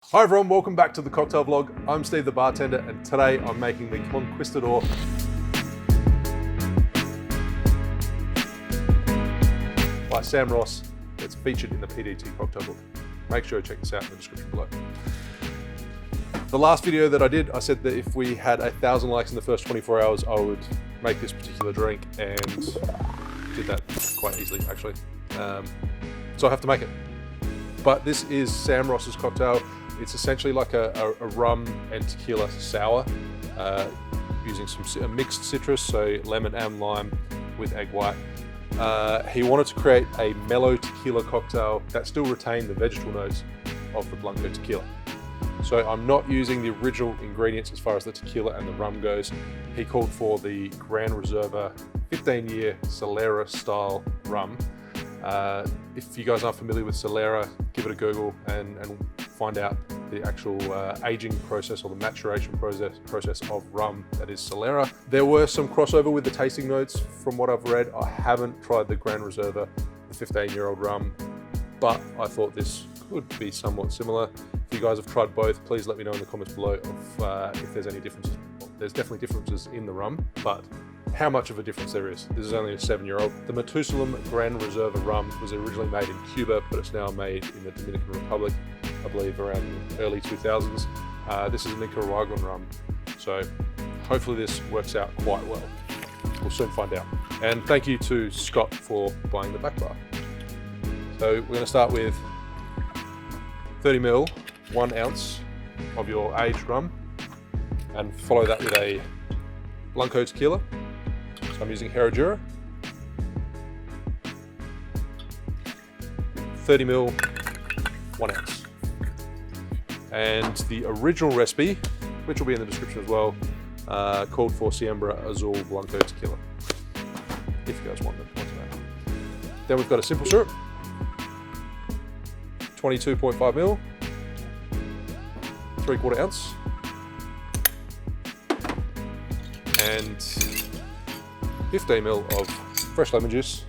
Hi everyone, welcome back to the cocktail vlog. I'm Steve the bartender, and today I'm making the Conquistador by Sam Ross. It's featured in the PDT cocktail book. Make sure you check this out in the description below. The last video that I did, I said that if we had 1,000 likes in the first 24 hours, I would make this particular drink, and did that quite easily actually. So I have to make it. But this is Sam Ross's cocktail. It's essentially like a rum and tequila sour, using some mixed citrus, so lemon and lime with egg white. He wanted to create a mellow tequila cocktail that still retained the vegetal notes of the Blanco Tequila. So I'm not using the original ingredients as far as the tequila and the rum goes. He called for the Gran Reserva 15-year Solera style rum. If you guys aren't familiar with Solera, give it a Google and find out the actual aging process or the maturation process of rum that is Solera. There were some crossover with the tasting notes from what I've read. I haven't tried the Gran Reserva, the 15-year-old rum, but I thought this could be somewhat similar. If you guys have tried both, please let me know in the comments below if there's any differences. Well, there's definitely differences in the rum, but how much of a difference there is. This is only a 7-year-old. The Matusalem Gran Reserva rum was originally made in Cuba, but it's now made in the Dominican Republic, I believe around the early 2000s. This is a Nicaraguan rum, so hopefully this works out quite well. We'll soon find out. And thank you to Scott for buying the back bar. So we're going to start with 30 ml, 1 ounce of your aged rum, and follow that with a Blanco Tequila. So I'm using Reserva, 30 ml, 1 ounce. And the original recipe, which will be in the description as well, called for Siembra, Azul, Blanco Tequila, if you guys want to know. Then we've got a simple syrup, 22.5 ml, 3/4 ounce, and 15 ml of fresh lemon juice,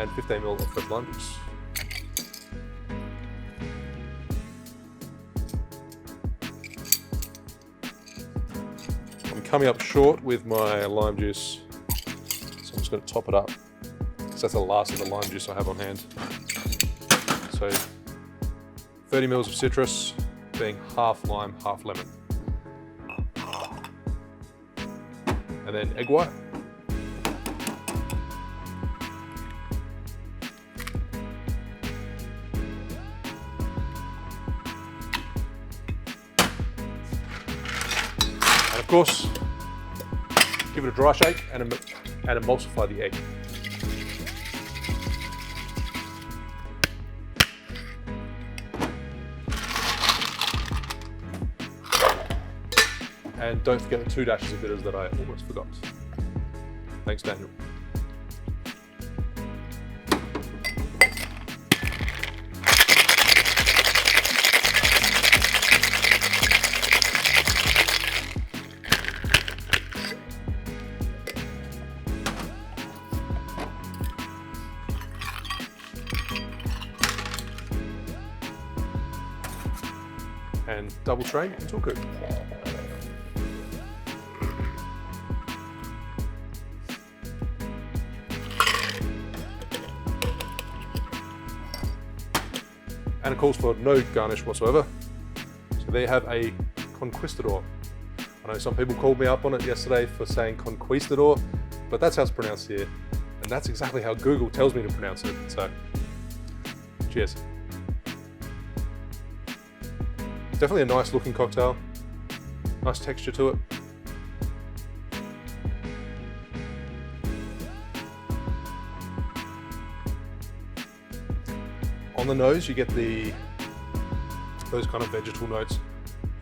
and 15 ml of fresh lime juice. I'm coming up short with my lime juice, so I'm just going to top it up, because that's the last of the lime juice I have on hand. So 30 ml of citrus, being half lime, half lemon. And then egg white. And of course, give it a dry shake and emulsify the egg. And don't forget the 2 dashes of bitters that I almost forgot. Thanks, Daniel. And double strain into a coupe. And it calls for no garnish whatsoever. So there you have a Conquistador. I know some people called me up on it yesterday for saying Conquistador, but that's how it's pronounced here. And that's exactly how Google tells me to pronounce it. So, cheers. Definitely a nice looking cocktail. Nice texture to it. On the nose, you get those kind of vegetal notes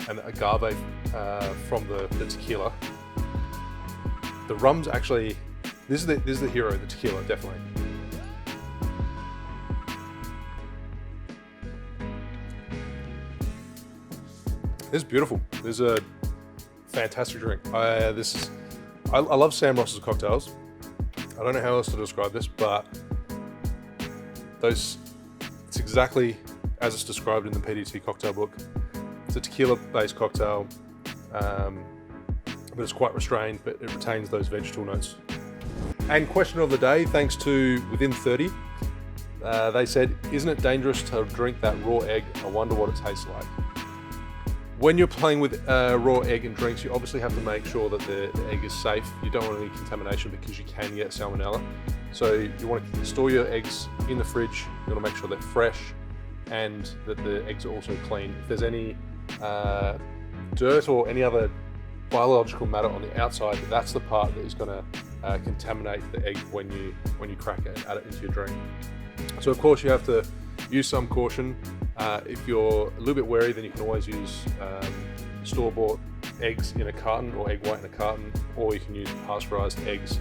and the agave from the tequila. The rum's actually, this is the hero, the tequila, definitely. This is beautiful. This is a fantastic drink. I love Sam Ross's cocktails. I don't know how else to describe this, but it's exactly as it's described in the PDT cocktail book. It's a tequila-based cocktail, but it's quite restrained, but it retains those vegetal notes. And question of the day, thanks to Within 30, they said, isn't it dangerous to drink that raw egg? I wonder what it tastes like. When you're playing with raw egg and drinks, you obviously have to make sure that the egg is safe. You don't want any contamination because you can get salmonella. So you want to store your eggs in the fridge. You want to make sure they're fresh and that the eggs are also clean. If there's any dirt or any other biological matter on the outside, that's the part that is going to contaminate the egg when you crack it and add it into your drink. So of course you have to use some caution. If you're a little bit wary, then you can always use store-bought eggs in a carton or egg white in a carton, or you can use pasteurized eggs.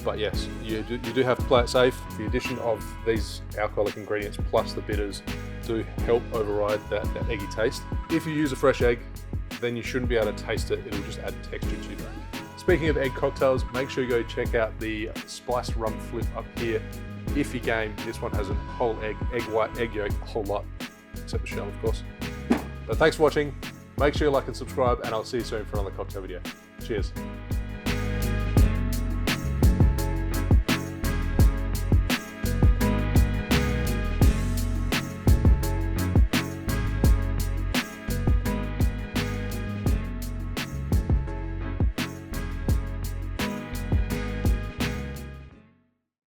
But yes, you do have to play it safe. The addition of these alcoholic ingredients plus the bitters do help override that eggy taste. If you use a fresh egg, then you shouldn't be able to taste it. It'll just add texture to your drink. Speaking of egg cocktails, make sure you go check out the spiced rum flip up here. If you game, this one has a whole egg white, egg yolk, a whole lot, except the shell, of course. But thanks for watching. Make sure you like and subscribe, and I'll see you soon for another cocktail video. Cheers.